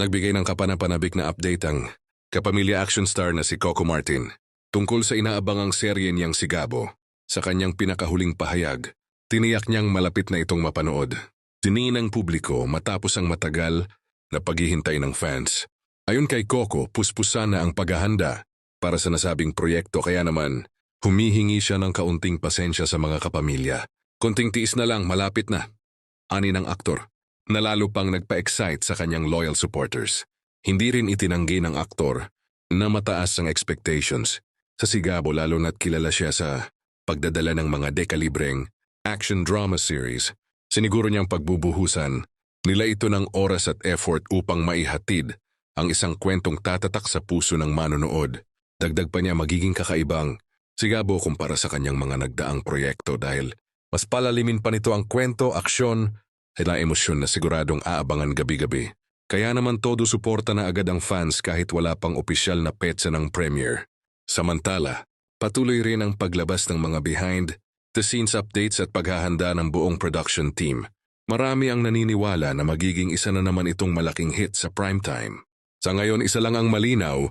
Nagbigay ng kapanapanabik na update ang kapamilya action star na si Coco Martin tungkol sa inaabangang serye niyang si Gabo. Sa kanyang pinakahuling pahayag, tiniyak niyang malapit na itong mapanood. Diningin ng publiko matapos ang matagal na paghihintay ng fans. Ayon kay Coco, puspusan na ang paghahanda para sa nasabing proyekto, kaya naman humihingi siya ng kaunting pasensya sa mga kapamilya. Konting tiis na lang, malapit na. Ani ng aktor, na lalo pang nagpa-excite sa kanyang loyal supporters. Hindi rin itinanggi ng aktor na mataas ang expectations sa si Gabo, lalo na't kilala siya sa pagdadala ng mga dekalibreng action drama series. Siniguro niyang pagbubuhusan nila ito ng oras at effort upang maihatid ang isang kwentong tatatak sa puso ng manonood. Dagdag pa niya, magiging kakaibang si Gabo kumpara sa kanyang mga nagdaang proyekto dahil mas palalimin pa nito ang kwento, aksyon, at emosyon na siguradong aabangan gabi-gabi. Kaya naman todo suporta na agad ang fans kahit wala pang opisyal na petsa ng premiere. Samantala, patuloy rin ang paglabas ng mga behind-the-scenes updates at paghahanda ng buong production team. Marami ang naniniwala na magiging isa na naman itong malaking hit sa primetime. Sa ngayon, isa lang ang malinaw,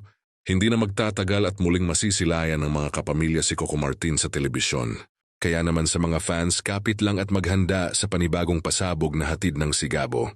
hindi na magtatagal at muling masisilayan ng mga kapamilya si Coco Martin sa telebisyon. Kaya naman sa mga fans, kapit lang at maghanda sa panibagong pasabog na hatid ng si Gabo.